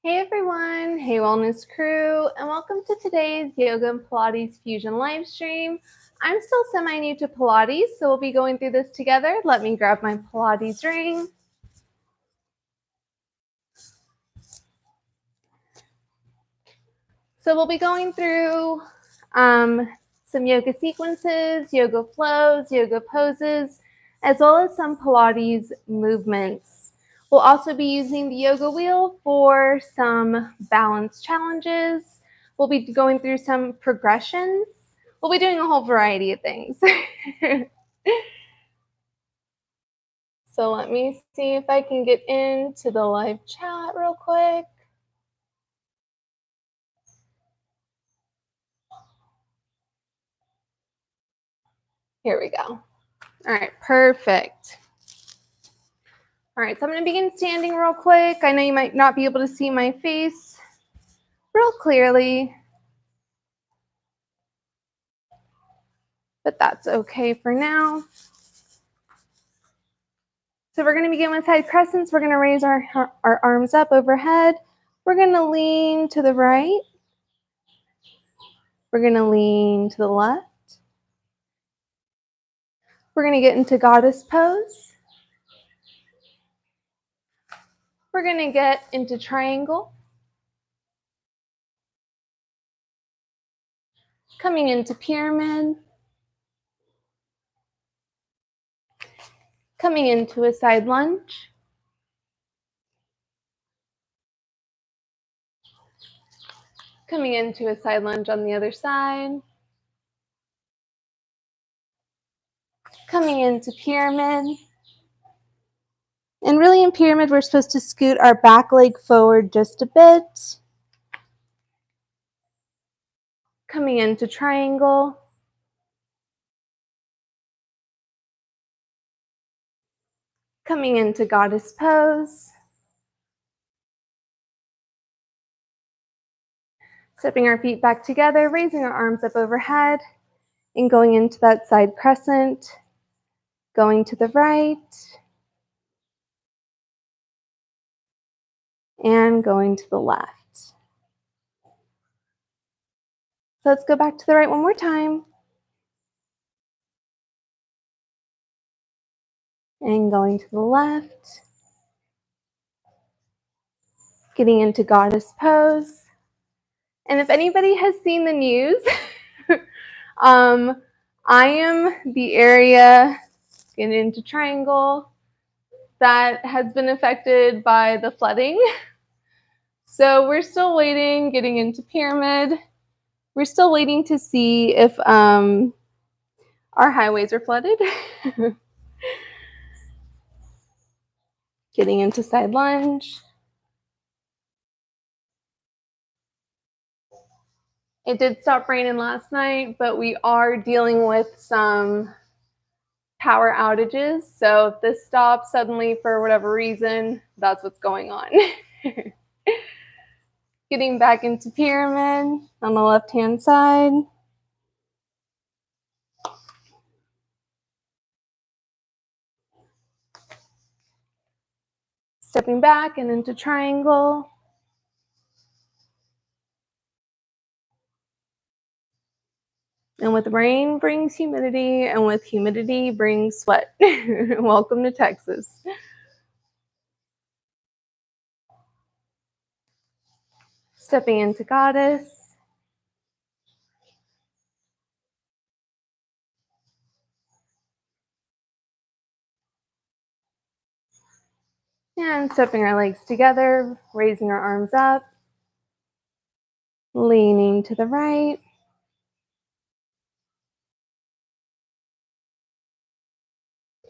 Hey everyone, hey wellness crew, and welcome to today's Yoga and Pilates Fusion live stream. I'm still semi-new to Pilates, so we'll be going through this together. Let me grab my Pilates ring. So we'll be going through some yoga sequences, yoga flows, yoga poses, as well as some Pilates movements. We'll also be using the yoga wheel for some balance challenges. We'll be going through some progressions. We'll be doing a whole variety of things. So let me see if I can get into the live chat real quick. Here we go. All right, perfect. All right, so I'm going to begin standing real quick. I know you might not be able to see my face real clearly, but that's okay for now. So we're going to begin with side crescents. We're going to raise our arms up overhead. We're going to lean to the right. We're going to lean to the left. We're going to get into goddess pose. We're going to get into triangle. Coming into pyramid. Coming into a side lunge. Coming into a side lunge on the other side. Coming into pyramid. And really in pyramid, we're supposed to scoot our back leg forward just a bit. Coming into triangle. Coming into goddess pose. Stepping our feet back together, raising our arms up overhead, and going into that side crescent. Going to the right. And going to the left. So let's go back to the right one more time. And going to the left. Getting into goddess pose. And if anybody has seen the news, I am the area, getting into triangle, that has been affected by the flooding. So we're still waiting, getting into pyramid. We're still waiting to see if our highways are flooded. Getting into side lunge. It did stop raining last night, but we are dealing with some power outages. So if this stops suddenly for whatever reason, that's what's going on. Getting back into pyramid on the left-hand side. Stepping back and into triangle. And with rain brings humidity, and with humidity brings sweat. Welcome to Texas. Stepping into goddess. And stepping our legs together, raising our arms up. Leaning to the right.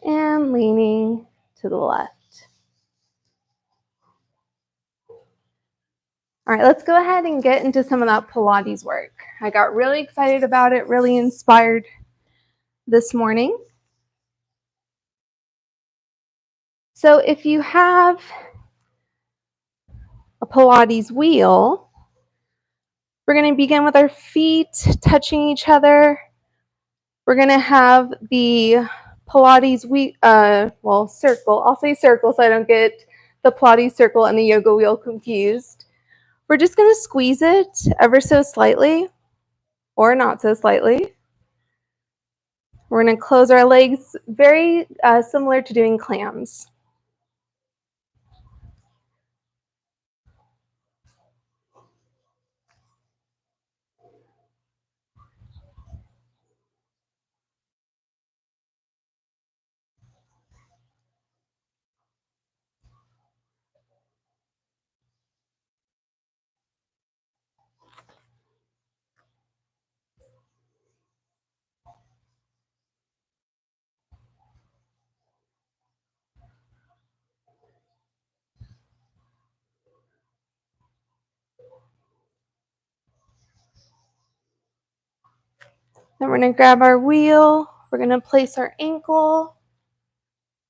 And leaning to the left. All right, let's go ahead and get into some of that Pilates work. I got really excited about it, really inspired this morning. So if you have a Pilates wheel, we're going to begin with our feet touching each other. We're going to have the Pilates circle. I'll say circle so I don't get the Pilates circle and the yoga wheel confused. We're just going to squeeze it ever so slightly, or not so slightly. We're going to close our legs, very similar to doing clams. Then we're going to grab our wheel. We're going to place our ankle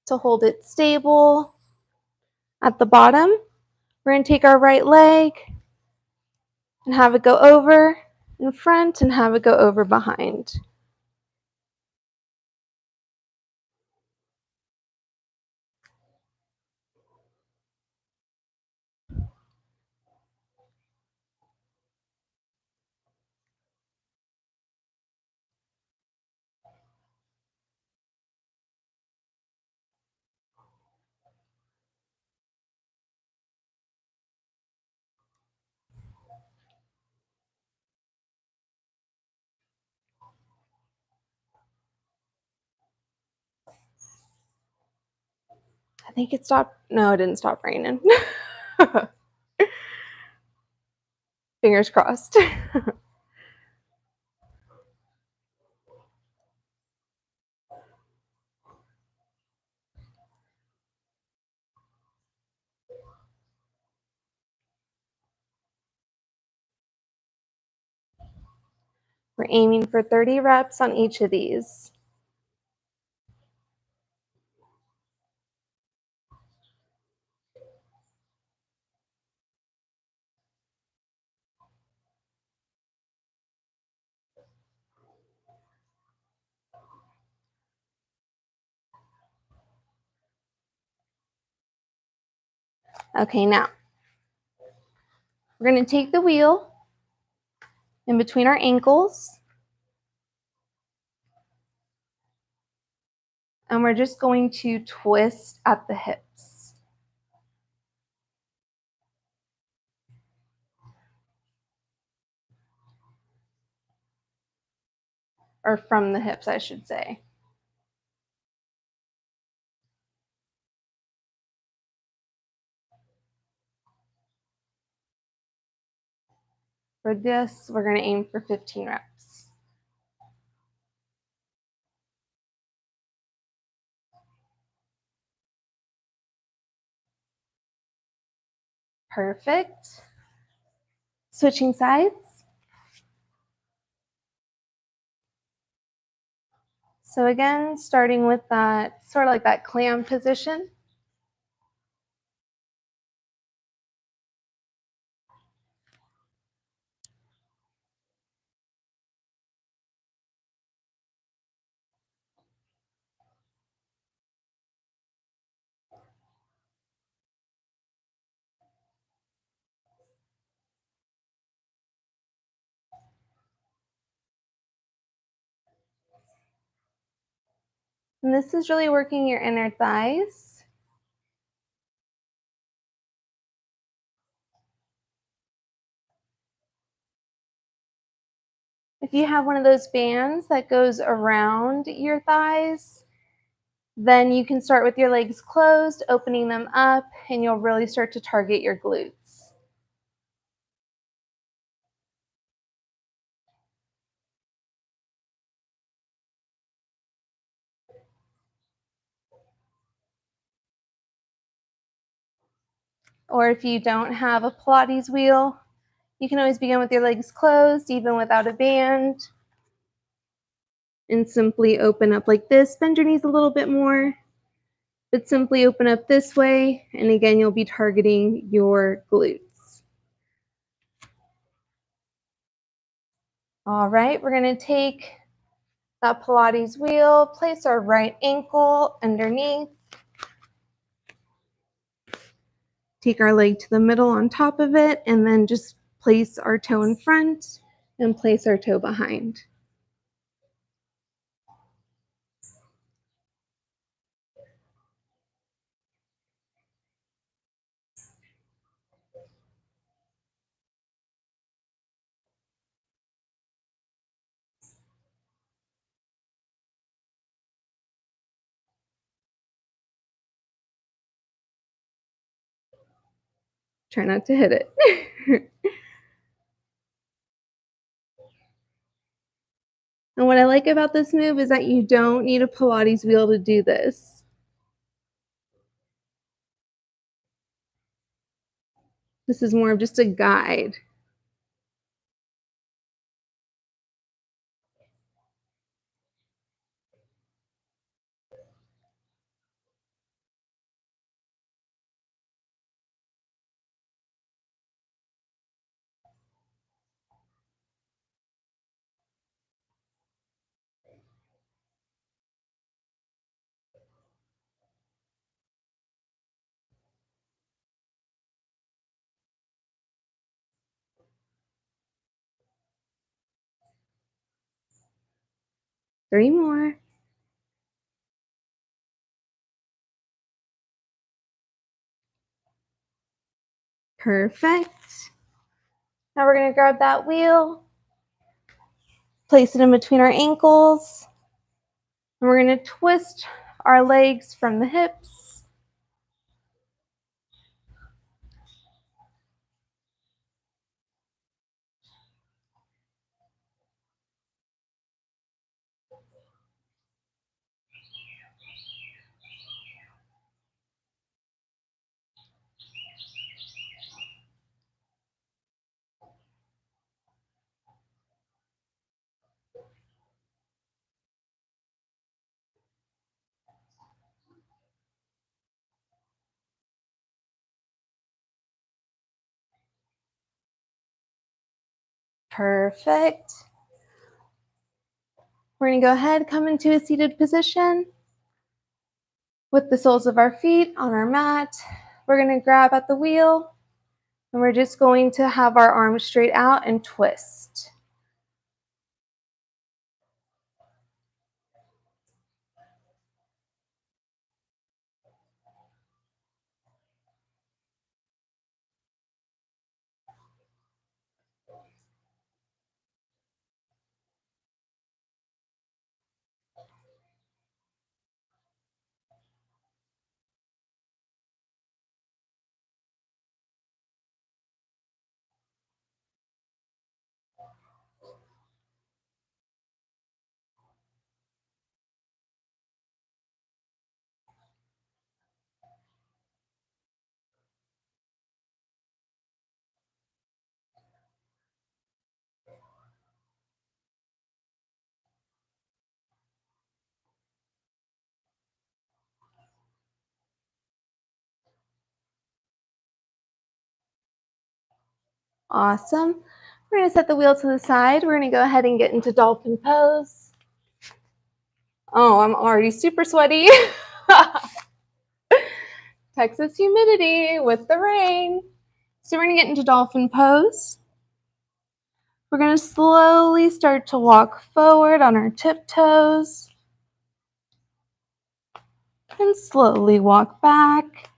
to hold it stable at the bottom. We're going to take our right leg and have it go over in front and have it go over behind. I think it stopped. No, it didn't stop raining. Fingers crossed. We're aiming for 30 reps on each of these. Okay, now we're going to take the wheel in between our ankles, and we're just going to twist at the hips. Or from the hips, I should say. For this, we're going to aim for 15 reps. Perfect. Switching sides. So again, starting with that, sort of like that clam position. And this is really working your inner thighs. If you have one of those bands that goes around your thighs, then you can start with your legs closed, opening them up, and you'll really start to target your glutes. Or if you don't have a Pilates wheel, you can always begin with your legs closed, even without a band. And simply open up like this. Bend your knees a little bit more, but simply open up this way. And again, you'll be targeting your glutes. All right, we're going to take that Pilates wheel, place our right ankle underneath. Take our leg to the middle on top of it, and then just place our toe in front and place our toe behind. Try not to hit it. And what I like about this move is that you don't need a Pilates wheel to do this. This is more of just a guide. Three more. Perfect. Now we're going to grab that wheel, place it in between our ankles, and we're going to twist our legs from the hips. Perfect. We're going to go ahead, come into a seated position with the soles of our feet on our mat. We're going to grab at the wheel, and we're just going to have our arms straight out and twist. Awesome. We're going to set the wheel to the side. We're going to go ahead and get into dolphin pose. Oh, I'm already super sweaty. Texas humidity with the rain. So we're going to get into dolphin pose. We're going to slowly start to walk forward on our tiptoes and slowly walk back.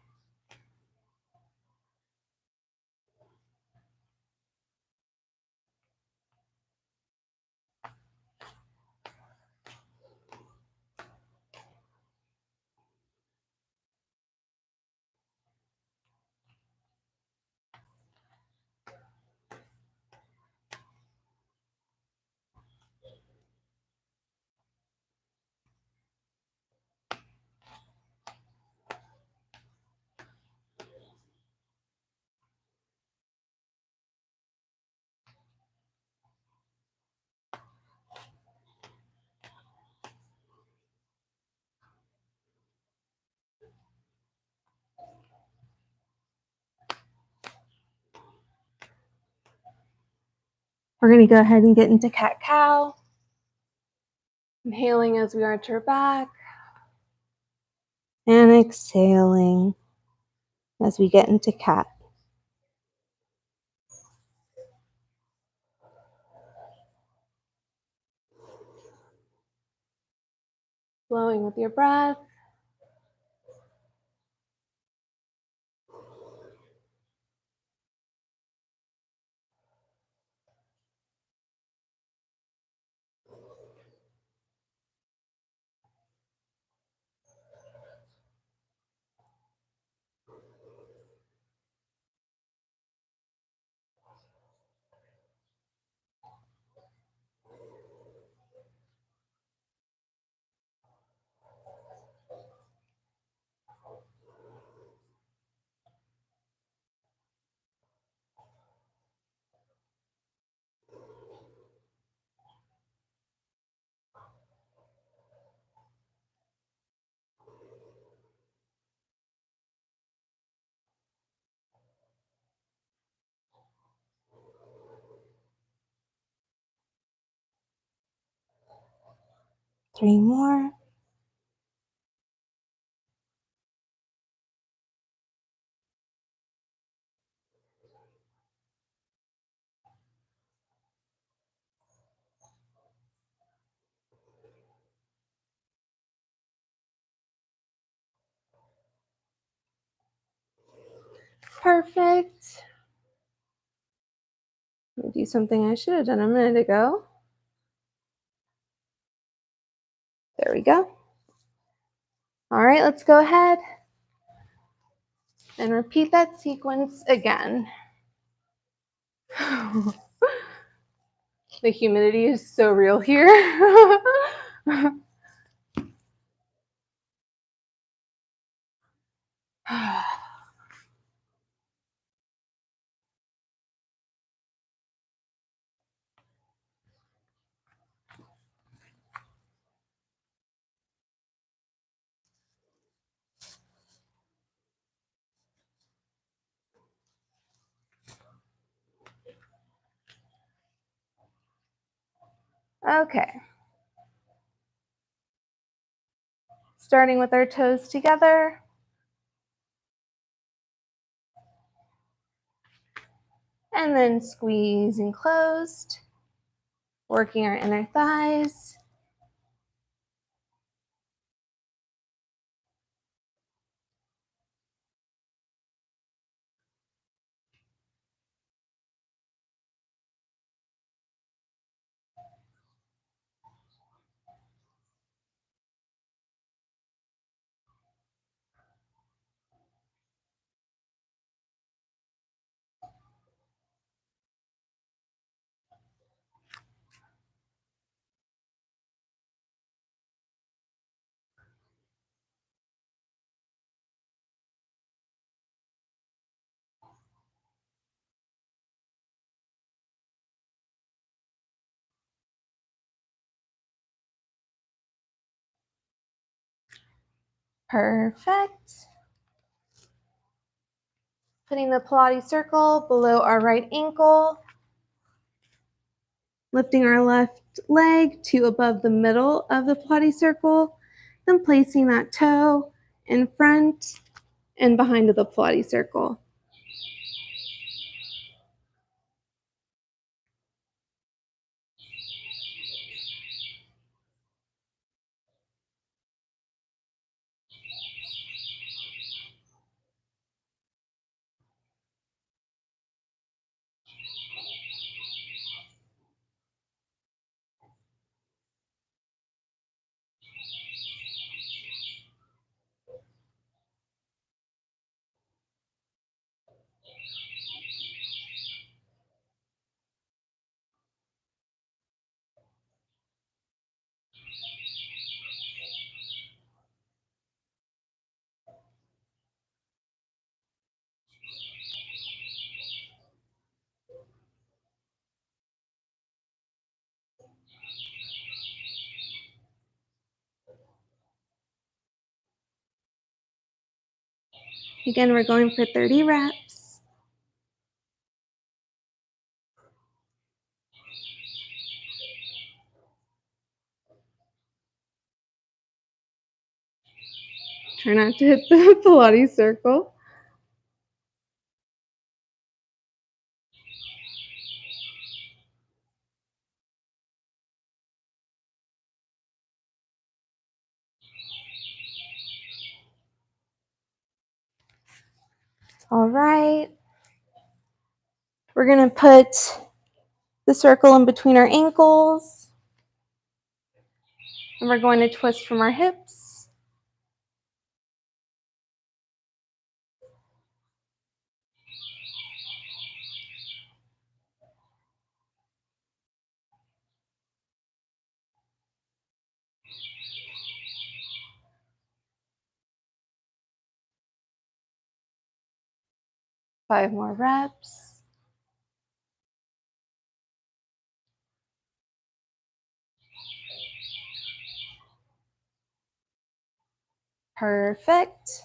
We're going to go ahead and get into cat-cow. Inhaling as we arch our back. And exhaling. as we get into cat. Flowing with your breath. Three more. Perfect. Let me do something I should have done a minute ago. There we go. All right, let's go ahead and repeat that sequence again. The humidity is so real here. Okay. Starting with our toes together. And then squeezing closed. Working our inner thighs. Perfect. Putting the Pilates circle below our right ankle. Lifting our left leg to above the middle of the Pilates circle. Then placing that toe in front and behind the Pilates circle. Again, we're going for 30 reps. Try not to hit the Pilates circle. All right. We're going to put the circle in between our ankles. And we're going to twist from our hips. Five more reps. Perfect.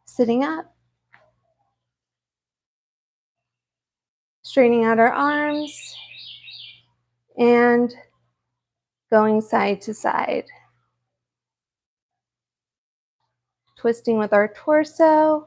Sitting up. Straightening out our arms. And going side to side. Twisting with our torso.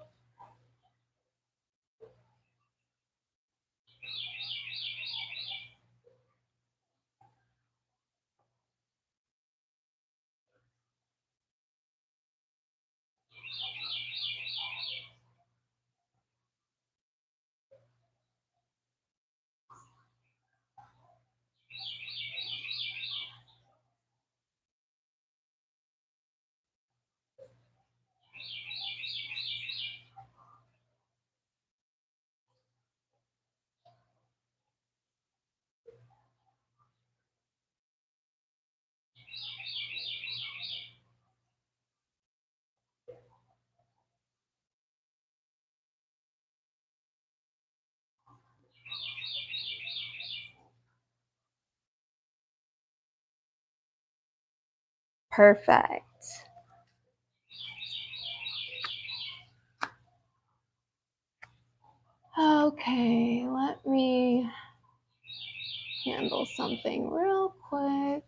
Perfect. Okay, let me handle something real quick.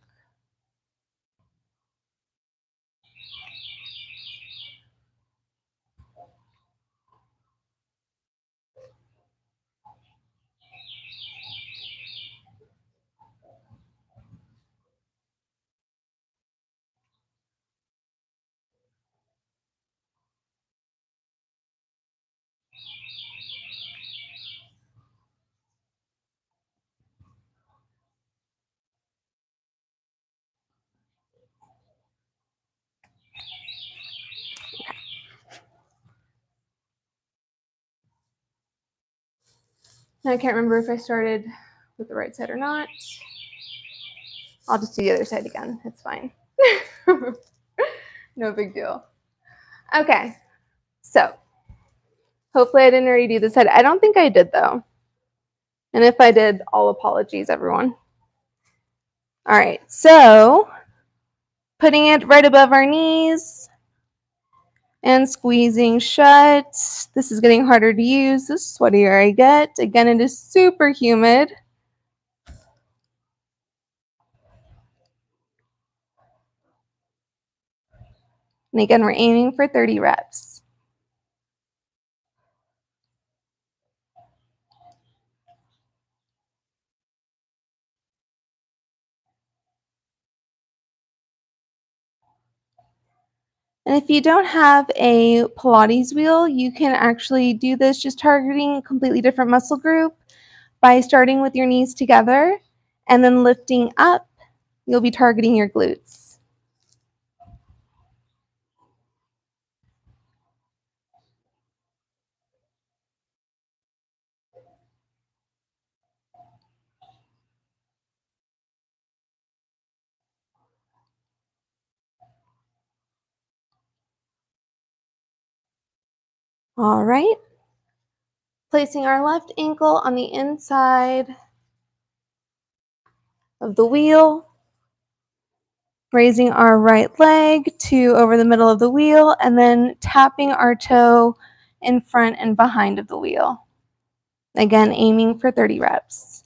Now I can't remember if I started with the right side or not. I'll just do the other side again. It's fine. No big deal. Okay, so hopefully I didn't already do this side. I don't think I did though. And if I did, all apologies, everyone. All right, so putting it right above our knees and squeezing shut. This is getting harder to use the sweatier I get. Again, it is super humid. And again, we're aiming for 30 reps. And if you don't have a Pilates wheel, you can actually do this just targeting a completely different muscle group by starting with your knees together and then lifting up. You'll be targeting your glutes. All right. Placing our left ankle on the inside of the wheel. Raising our right leg to over the middle of the wheel and then tapping our toe in front and behind of the wheel. Again, aiming for 30 reps.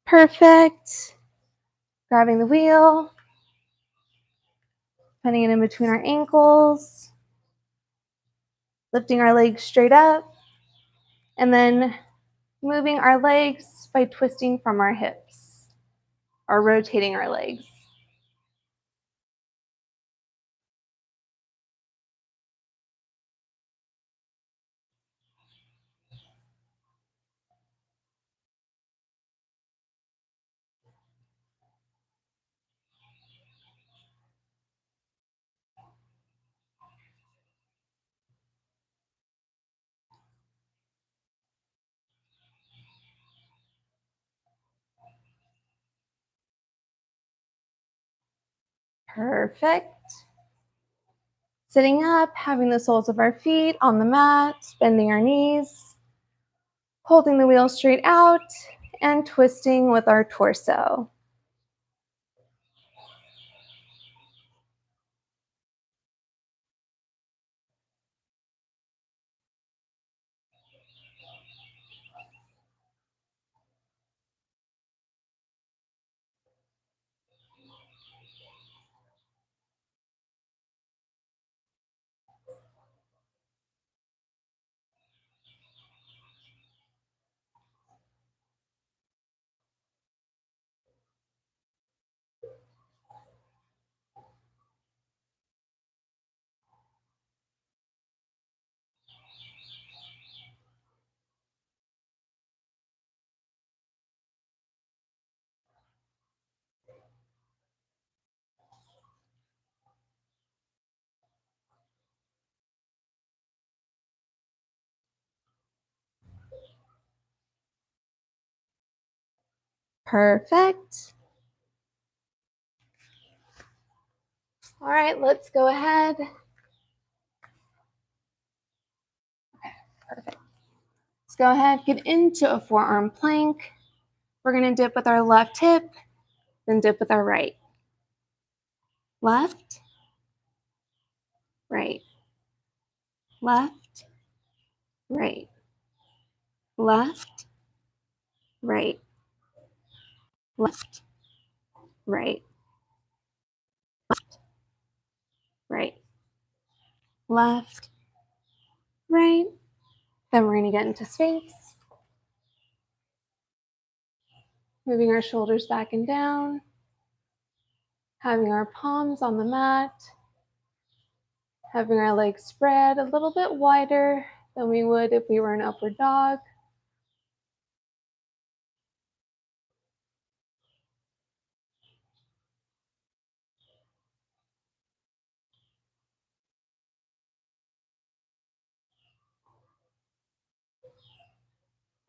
Perfect. Grabbing the wheel, putting it in between our ankles, lifting our legs straight up, and then moving our legs by twisting from our hips or rotating our legs. Perfect. Sitting up, having the soles of our feet on the mat, bending our knees, holding the wheel straight out, and twisting with our torso. Perfect. All right, let's go ahead. Okay, perfect. Let's go ahead, get into a forearm plank. We're gonna dip with our left hip, then dip with our right. Left, right, left, right, left, right, left, right, left, right, left, right. Then we're gonna get into Sphinx. Moving our shoulders back and down, having our palms on the mat, having our legs spread a little bit wider than we would if we were an upward dog.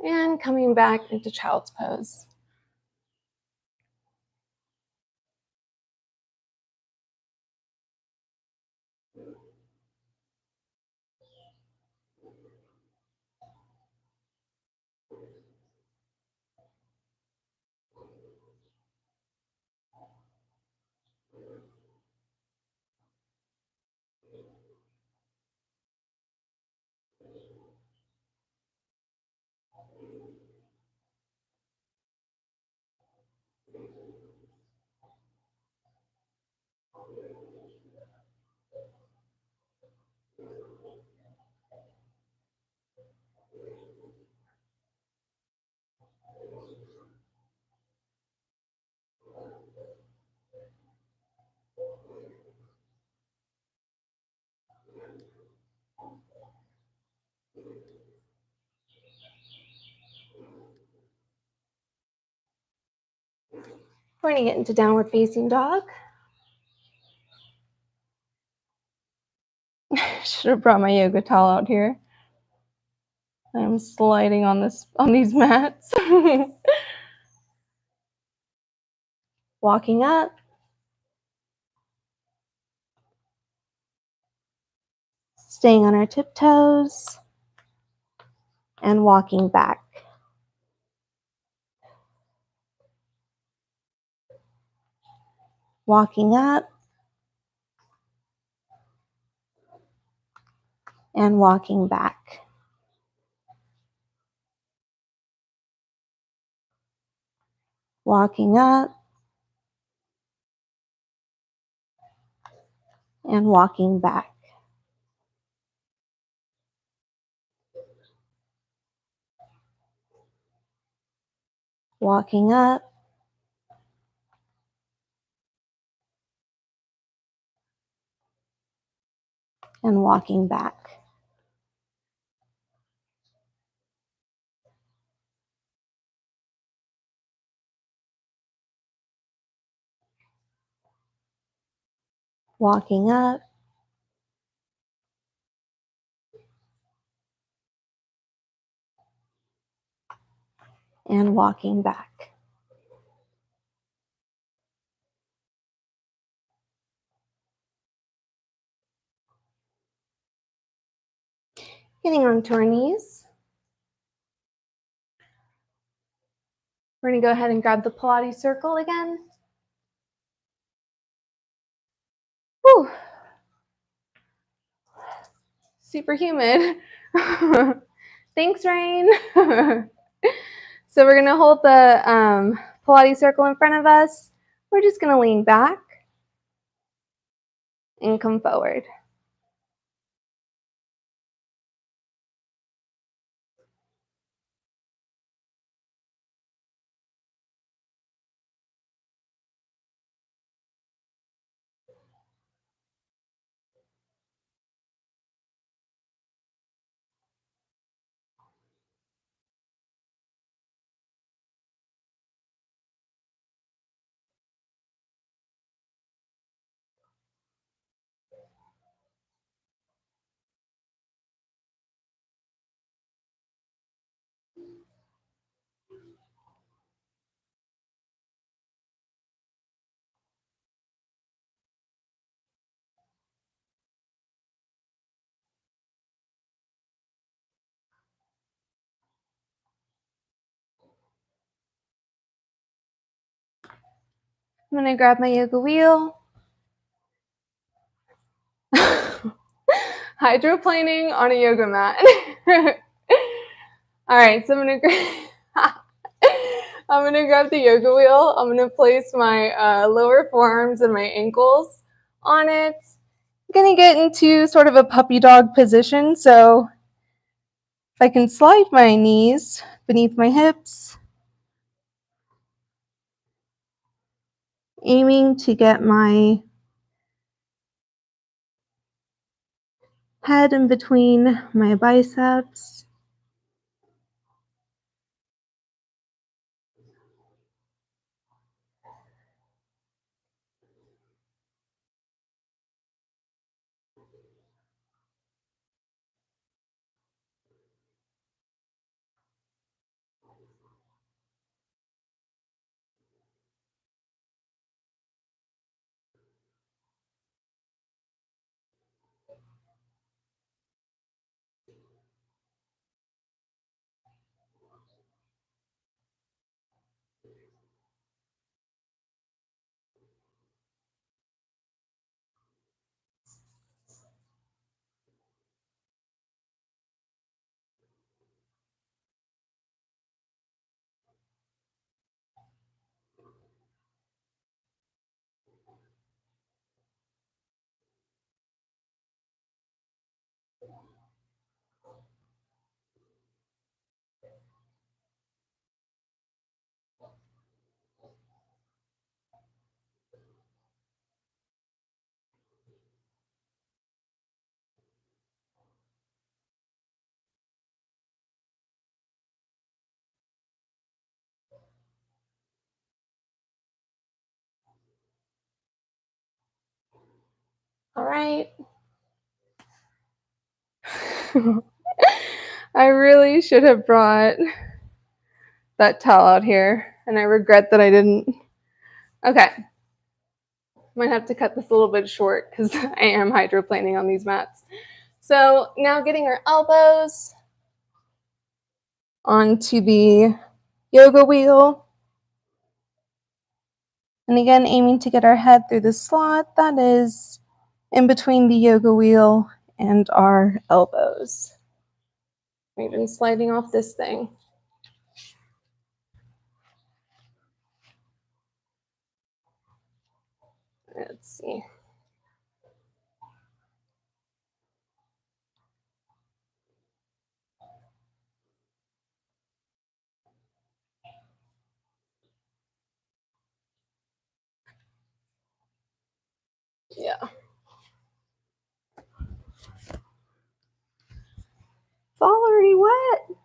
And coming back into child's pose. We're going to get into downward facing dog. Should have brought my yoga towel out here. I'm sliding on these mats. Walking up. Staying on our tiptoes. And walking back. Walking up. And walking back. walking up and walking back. Walking up and walking back. Walking up and walking back. Getting onto our knees. We're going to go ahead and grab the Pilates circle again. Whew. Super humid. Thanks, Rain. So we're going to hold the Pilates circle in front of us. We're just going to lean back and come forward. I'm going to grab my yoga wheel. Hydroplaning on a yoga mat. All right, so I'm going to grab the yoga wheel. I'm going to place my lower forearms and my ankles on it. I'm going to get into sort of a puppy dog position. So if I can slide my knees beneath my hips, aiming to get my head in between my biceps. All right. I really should have brought that towel out here, and I regret that I didn't. Okay. Might have to cut this a little bit short because I am hydroplaning on these mats. So now getting our elbows onto the yoga wheel. And again, aiming to get our head through the slot that is in between the yoga wheel and our elbows. Even sliding off this thing. Let's see. Yeah. It's already wet.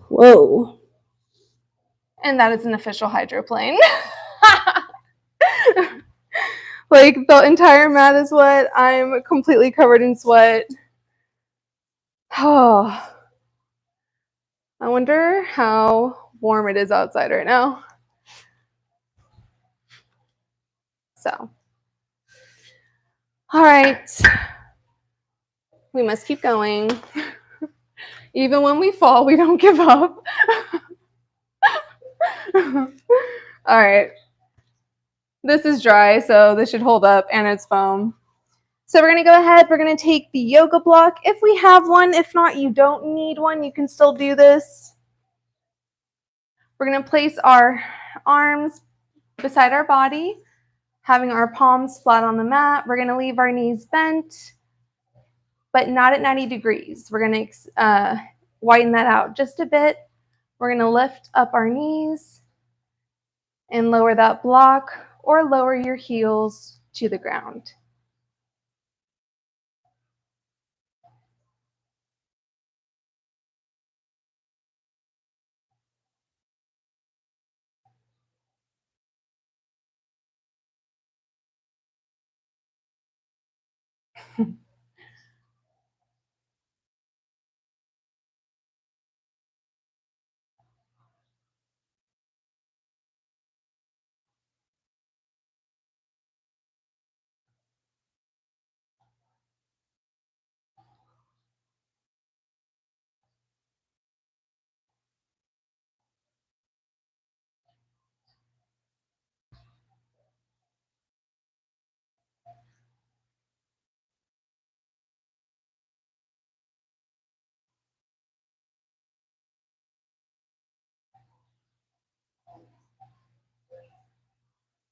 Whoa. And that is an official hydroplane. Like the entire mat is wet. I'm completely covered in sweat. Oh. I wonder how warm it is outside right now. So, all right. We must keep going. Even when we fall, we don't give up. All right. This is dry, so this should hold up, and it's foam. So we're going to go ahead. We're going to take the yoga block if we have one. If not, you don't need one. You can still do this. We're going to place our arms beside our body, having our palms flat on the mat. We're going to leave our knees bent, but not at 90 degrees. We're going to widen that out just a bit. We're going to lift up our knees and lower that block or lower your heels to the ground.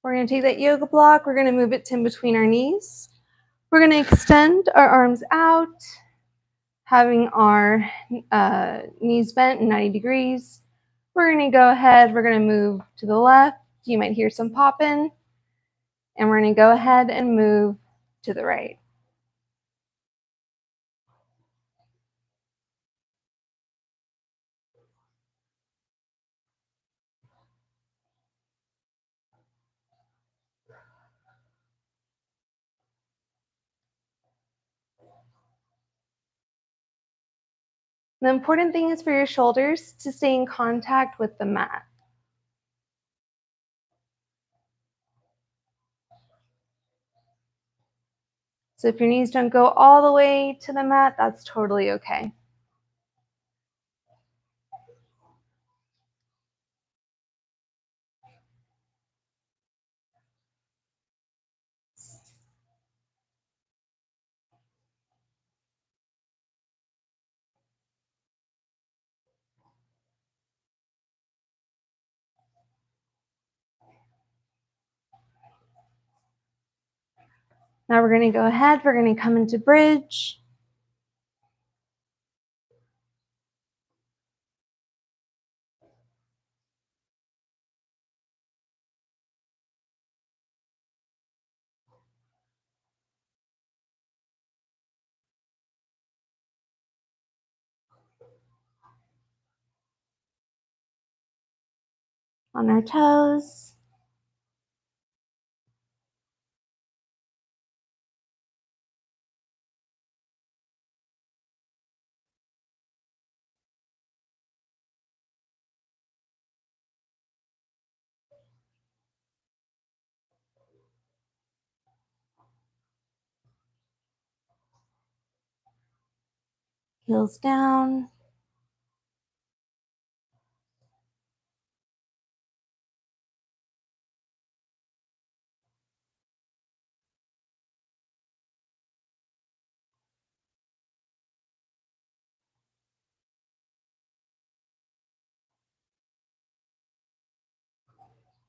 We're going to take that yoga block. We're going to move it to in between our knees. We're going to extend our arms out, having our knees bent 90 degrees. We're going to go ahead. We're going to move to the left. You might hear some popping. And we're going to go ahead and move to the right. The important thing is for your shoulders to stay in contact with the mat. So if your knees don't go all the way to the mat, that's totally okay. Now we're going to go ahead. We're going to come into bridge. on our toes. Heels down.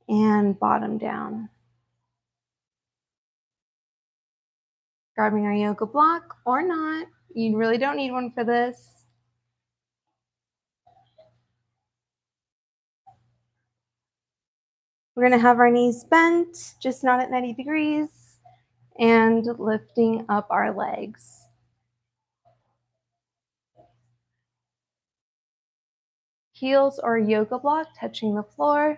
And bottom down. Grabbing our yoga block or not. You really don't need one for this. We're going to have our knees bent, just not at 90 degrees, and lifting up our legs. Heels or yoga block touching the floor.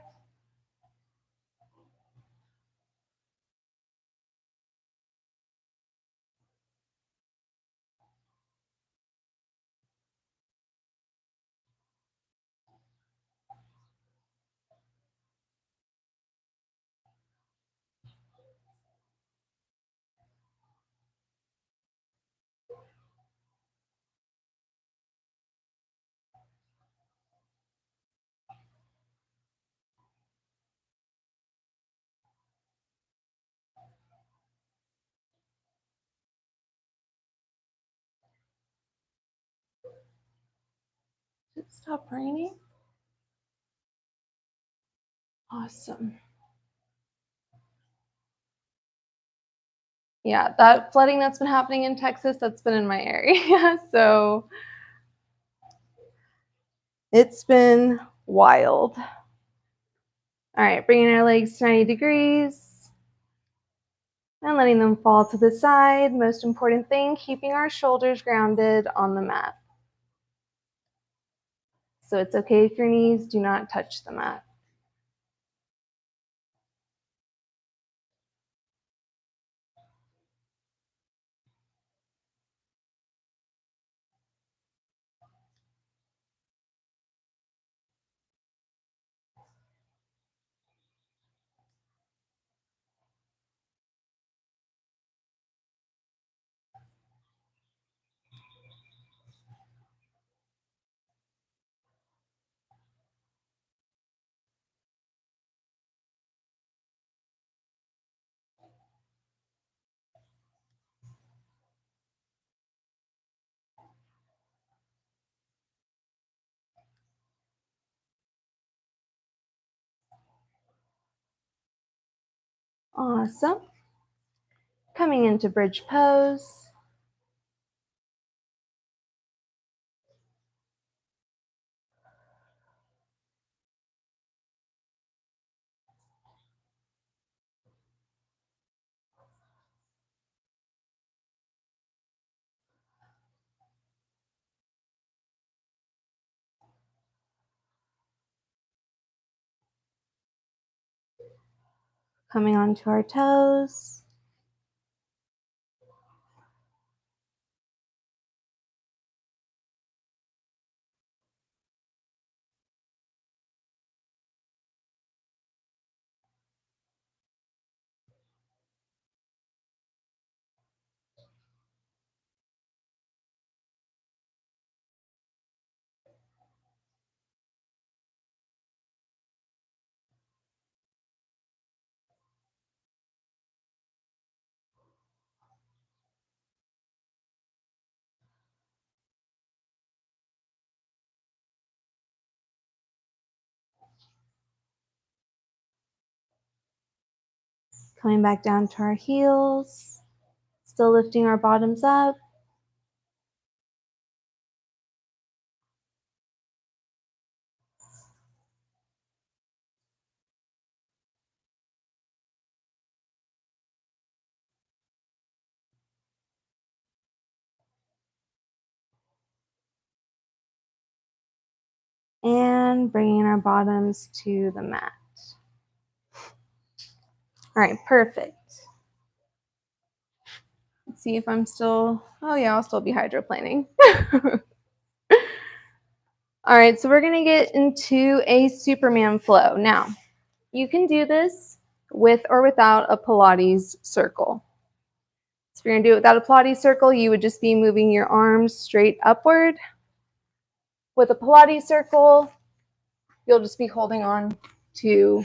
Did it stop raining? Awesome. Yeah, that flooding that's been happening in Texas, that's been in my area. So it's been wild. All right, bringing our legs to 90 degrees and letting them fall to the side. Most important thing, keeping our shoulders grounded on the mat. So it's okay if your knees do not touch the mat. Awesome. Coming into bridge pose. Coming onto our toes. Coming back down to our heels. Still lifting our bottoms up. And bringing our bottoms to the mat. All right, perfect. Let's see if I'm still, oh yeah, I'll still be hydroplaning. All right, so we're gonna get into a Superman flow. Now, you can do this with or without a Pilates circle. So if you're gonna do it without a Pilates circle, you would just be moving your arms straight upward. With a Pilates circle, you'll just be holding on to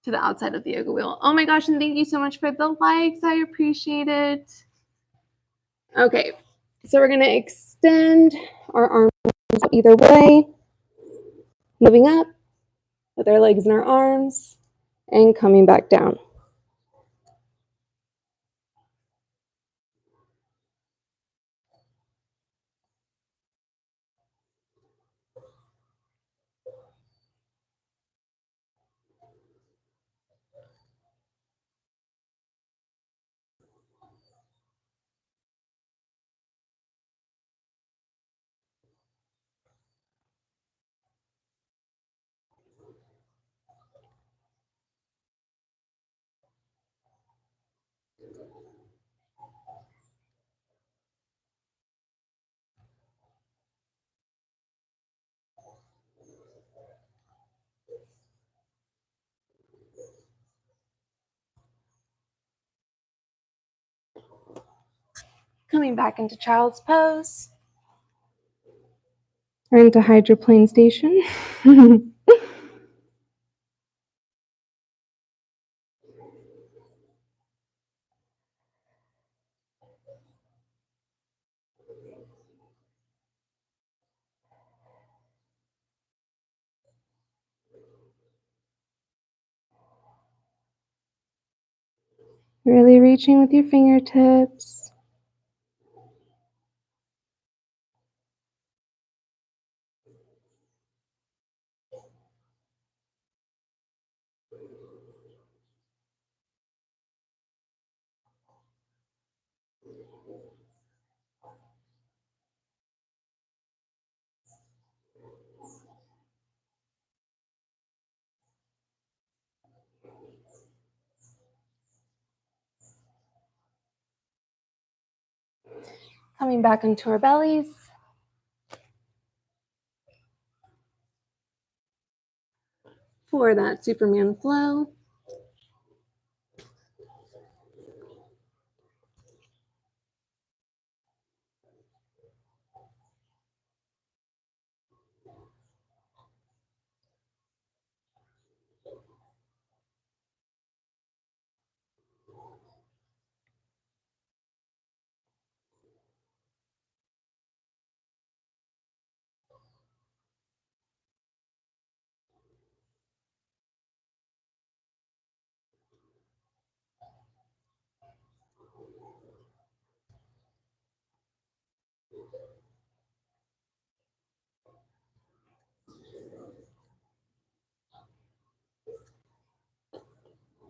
the outside of the yoga wheel. Oh my gosh, and thank you so much for the likes. I appreciate it. Okay, so we're gonna extend our arms either way, moving up with our legs and our arms, and coming back down. Coming back into child's pose, or into hydroplane station. Really reaching with your fingertips. Coming back into our bellies. For that Superman flow.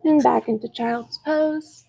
And back into child's pose.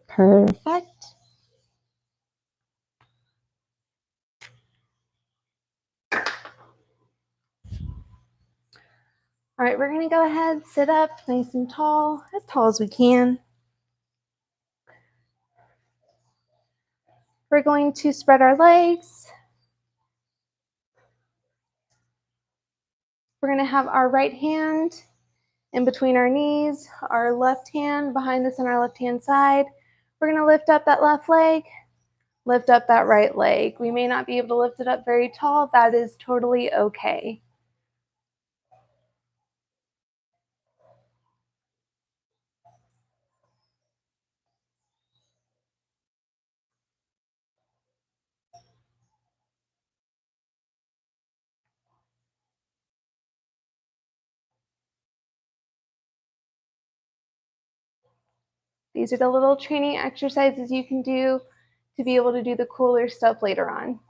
Perfect. All right, we're gonna go ahead, sit up nice and tall as we can. We're going to spread our legs. We're gonna have our right hand in between our knees, our left hand behind us on our left hand side. We're going to lift up that left leg, lift up that right leg. We may not be able to lift it up very tall. That is totally okay. These are the little training exercises you can do to be able to do the cooler stuff later on.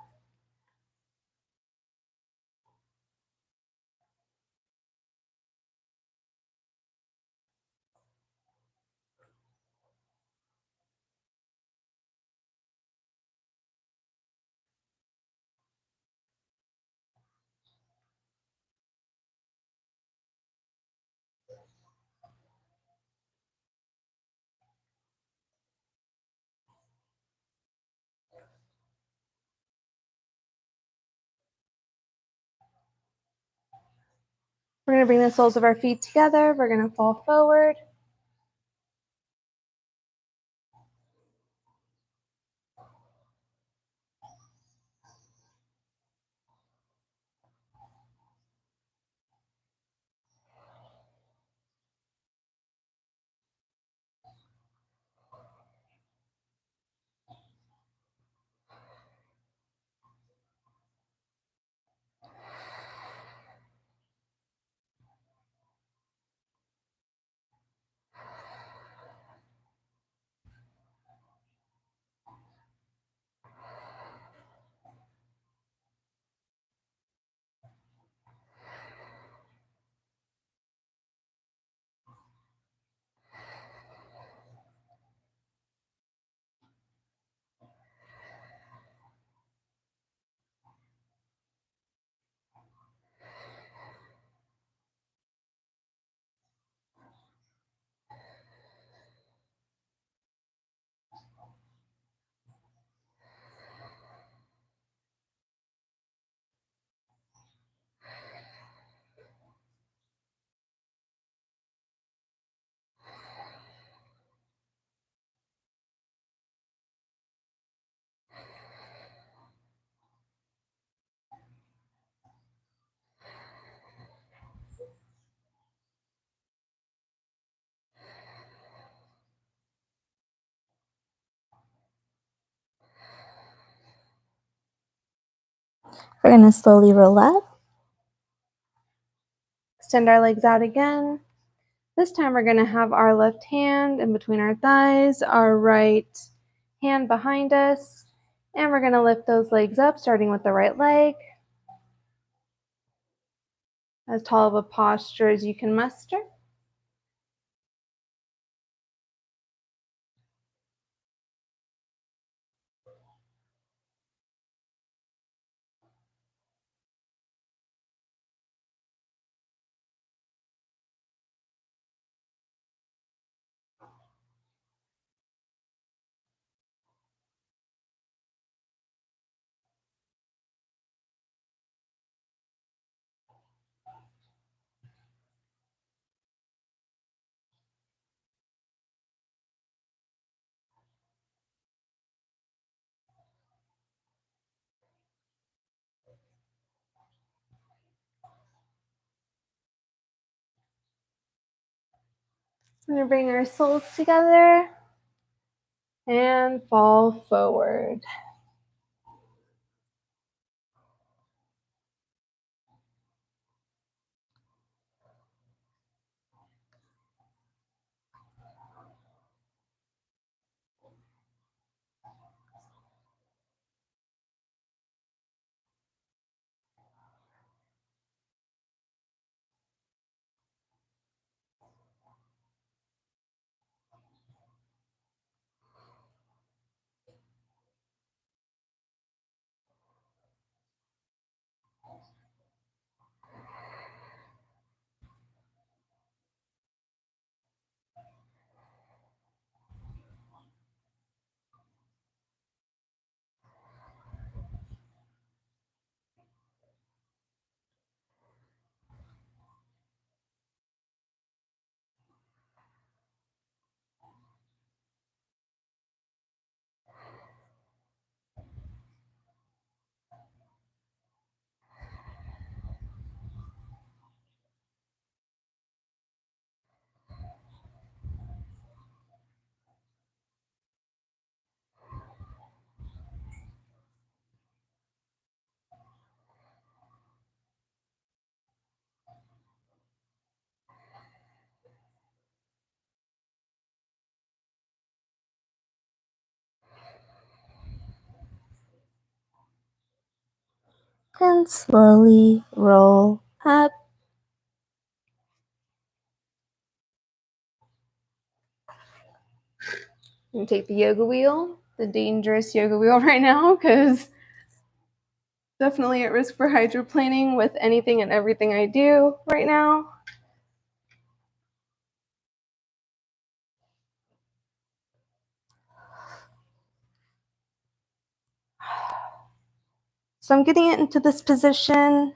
We're going to bring the soles of our feet together. We're going to fall forward. We're going to slowly roll up. Extend our legs out again. This time we're going to have our left hand in between our thighs, our right hand behind us, and we're going to lift those legs up, starting with the right leg. As tall of a posture as you can muster. We're going to bring our soles together and fall forward. and slowly roll up. I'm going to take the yoga wheel, the dangerous yoga wheel right now, because definitely at risk for hydroplaning with anything and everything I do right now. So I'm getting it into this position.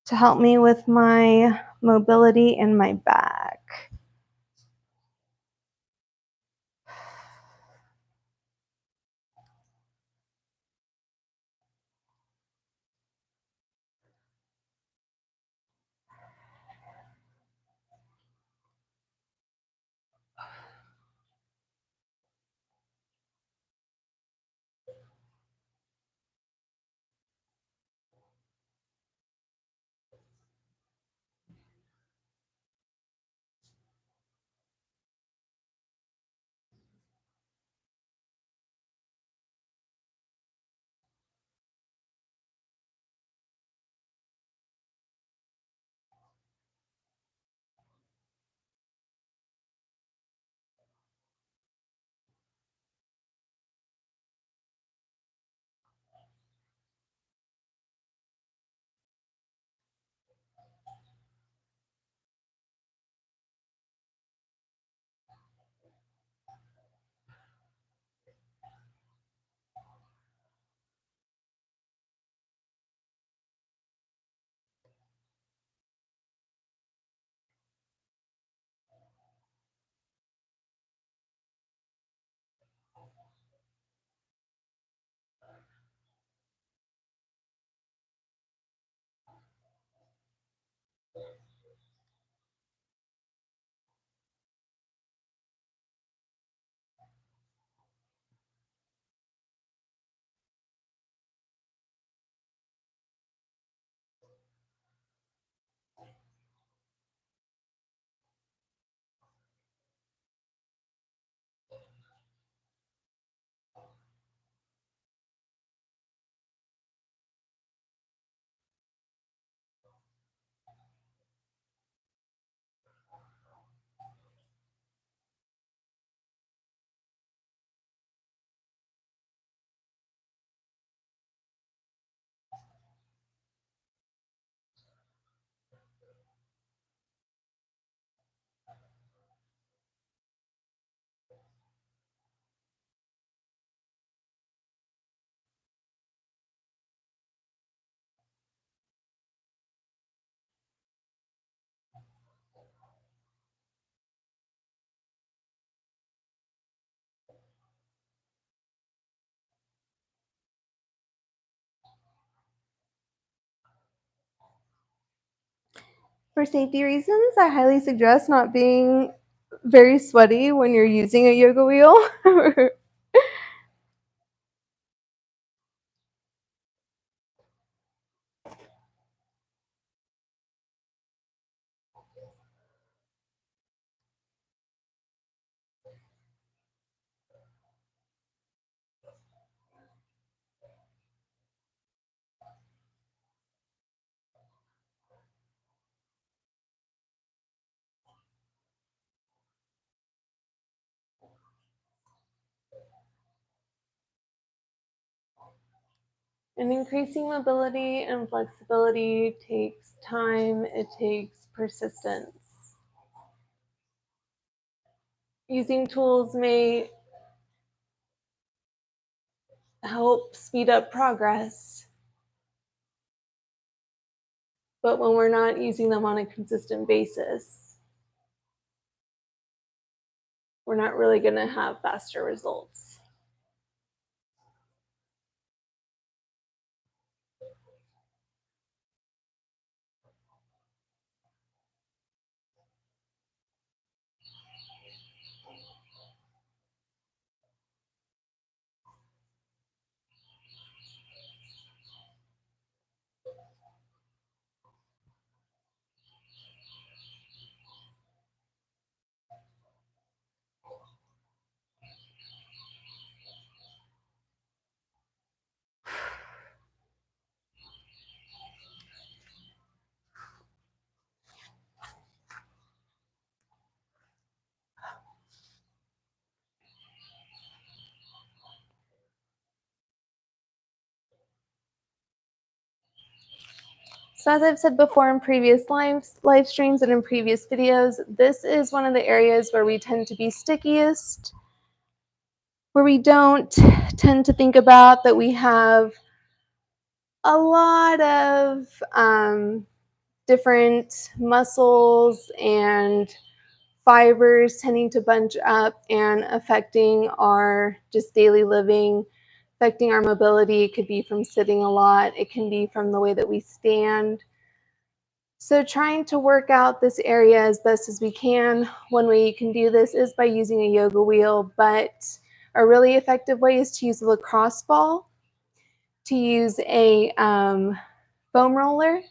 To help me with my mobility in my back. For safety reasons, I highly suggest not being very sweaty when you're using a yoga wheel. And increasing mobility and flexibility takes time, it takes persistence. Using tools may help speed up progress, but when we're not using them on a consistent basis, we're not really going to have faster results. So as I've said before in previous live streams and in previous videos, this is one of the areas where we tend to be stickiest, where we don't tend to think about that we have a lot of different muscles and fibers tending to bunch up and affecting our just daily living, affecting our mobility. It could be from sitting a lot. It can be from the way that we stand. So trying to work out this area as best as we can. One way you can do this is by using a yoga wheel, but a really effective way is to use a lacrosse ball, to use a foam roller.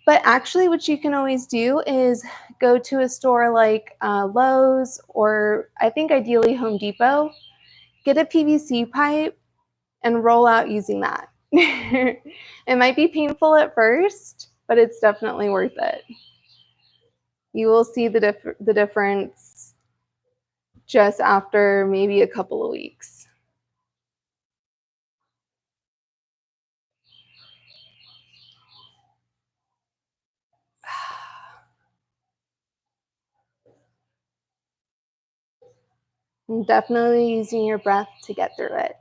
But actually what you can always do is go to a store like Lowe's, or I think ideally Home Depot, get a PVC pipe and roll out using that. It might be painful at first, but it's definitely worth it. You will see the difference just after maybe a couple of weeks. And definitely using your breath to get through it.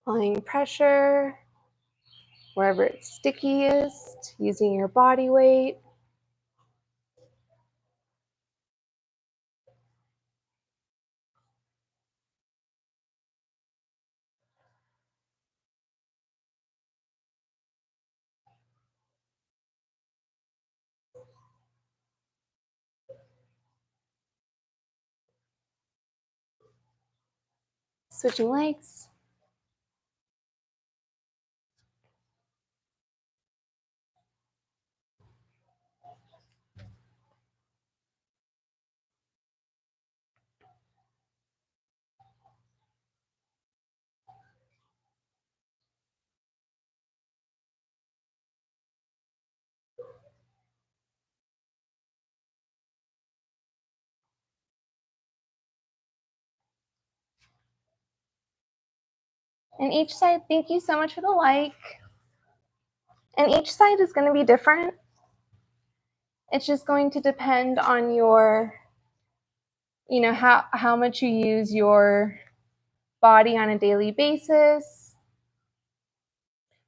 Applying pressure wherever it's stickiest, using your body weight. Switching legs. And each side, thank you so much for the like. And each side is going to be different. It's just going to depend on your, how much you use your body on a daily basis,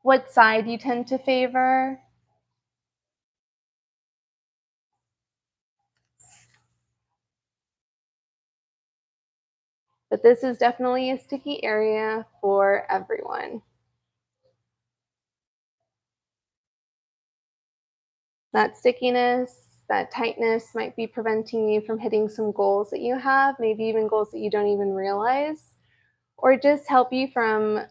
what side you tend to favor. But this is definitely a sticky area for everyone. That stickiness, that tightness might be preventing you from hitting some goals that you have, maybe even goals that you don't even realize, or just help you from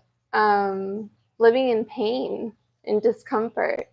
living in pain and discomfort.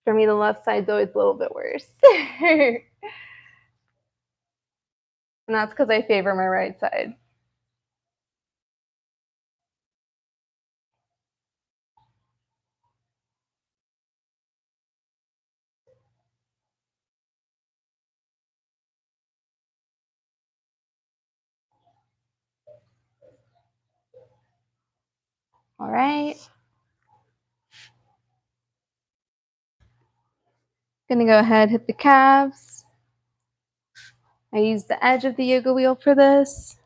For me, the left side's always a little bit worse. And that's because I favor my right side. All right. Gonna go ahead, hit the calves. I use the edge of the yoga wheel for this.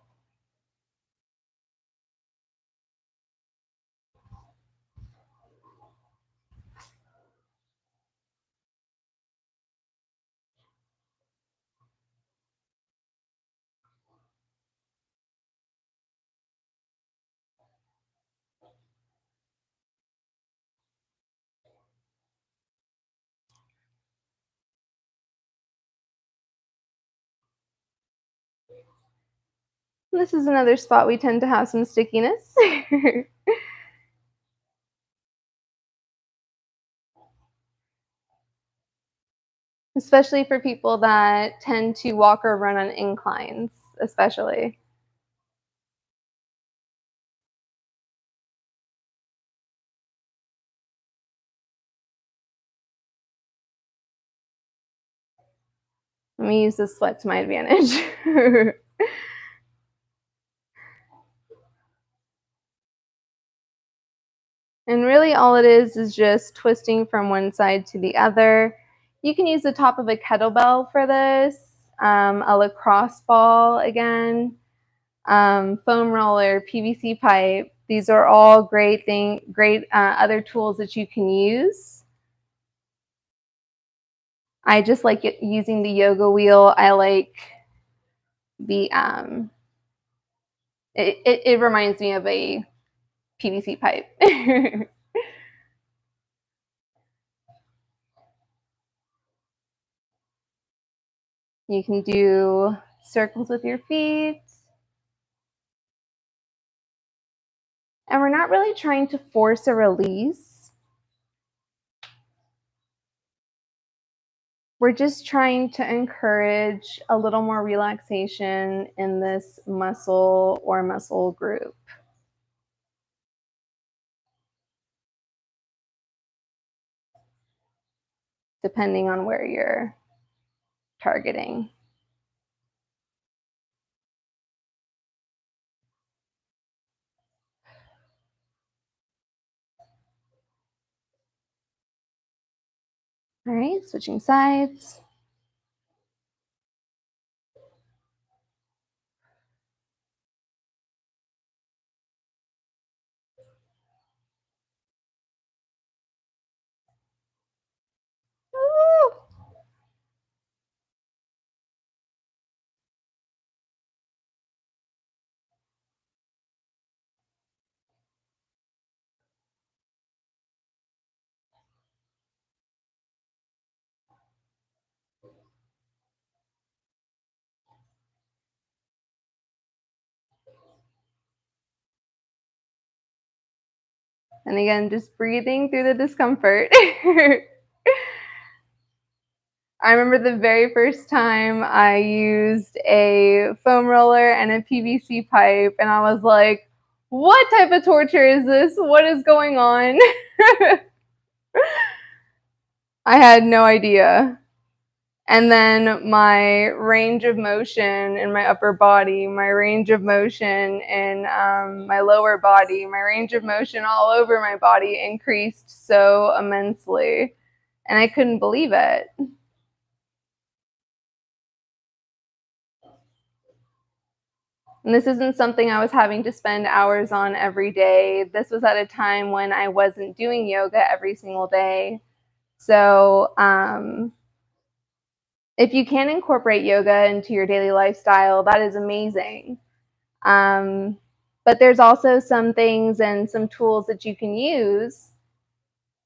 This is another spot we tend to have some stickiness. Especially for people that tend to walk or run on inclines, especially. Let me use this sweat to my advantage. And really all it is just twisting from one side to the other. You can use the top of a kettlebell for this, a lacrosse ball again, foam roller, PVC pipe. These are all great other tools that you can use. I just like using the yoga wheel. I like the it reminds me of a PVC pipe. You can do circles with your feet. And we're not really trying to force a release. We're just trying to encourage a little more relaxation in this muscle or muscle group. Depending on where you're targeting. All right, switching sides. Woo! And again, just breathing through the discomfort. I remember the very first time I used a foam roller and a PVC pipe, and I was like, what type of torture is this? What is going on? I had no idea. And then my range of motion in my upper body, my range of motion in my lower body, my range of motion all over my body increased so immensely. And I couldn't believe it. And this isn't something I was having to spend hours on every day. This was at a time when I wasn't doing yoga every single day. So if you can incorporate yoga into your daily lifestyle, that is amazing. But there's also some things and some tools that you can use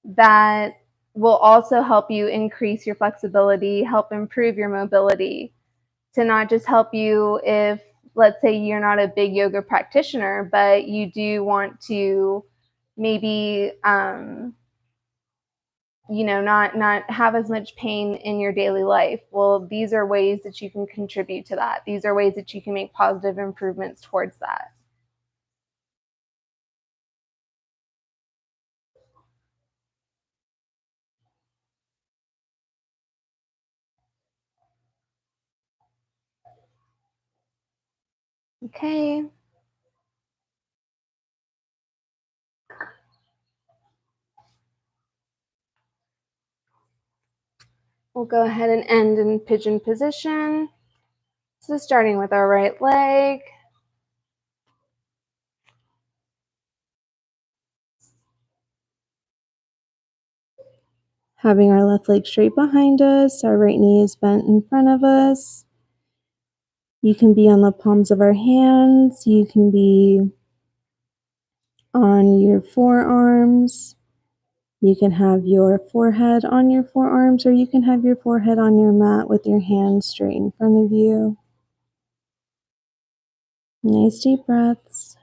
that will also help you increase your flexibility, help improve your mobility, to not just help you if, let's say, you're not a big yoga practitioner, but you do want to maybe not have as much pain in your daily life. Well, these are ways that you can contribute to that. These are ways that you can make positive improvements towards that. Okay. We'll go ahead and end in pigeon position. So starting with our right leg. Having our left leg straight behind us, our right knee is bent in front of us. You can be on the palms of our hands. You can be on your forearms. You can have your forehead on your forearms, or you can have your forehead on your mat with your hands straight in front of you. Nice deep breaths.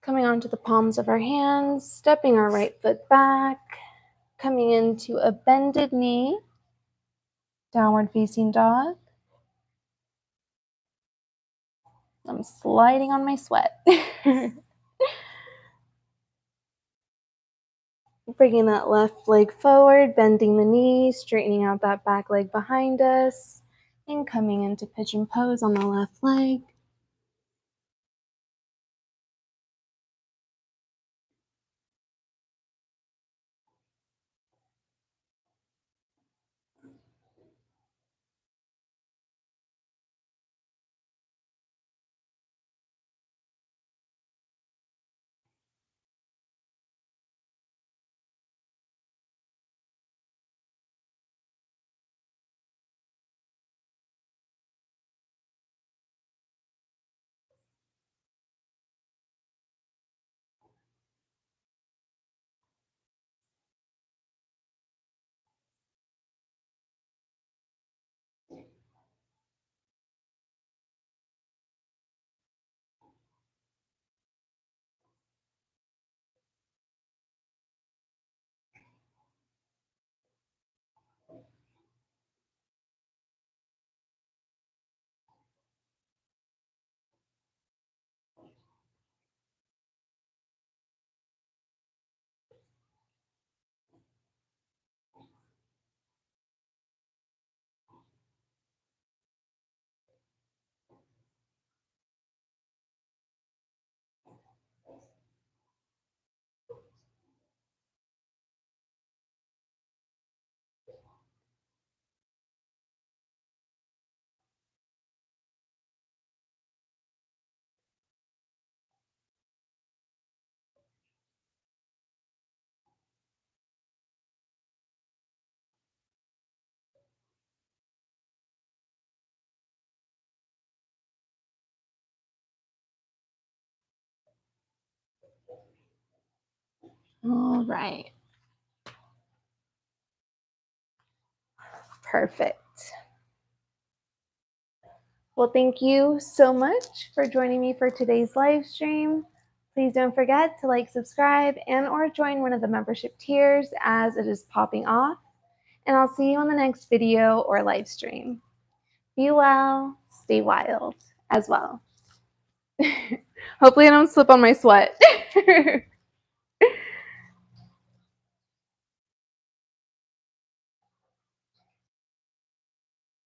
Coming onto the palms of our hands, stepping our right foot back, coming into a bended knee, downward facing dog. I'm sliding on my sweat. Bringing that left leg forward, bending the knee, straightening out that back leg behind us, and coming into pigeon pose on the left leg. All right. Perfect. Well, thank you so much for joining me for today's live stream. Please don't forget to like, subscribe, and or join one of the membership tiers as it is popping off. And I'll see you on the next video or live stream. Be well, stay wild as well. Hopefully I don't slip on my sweat.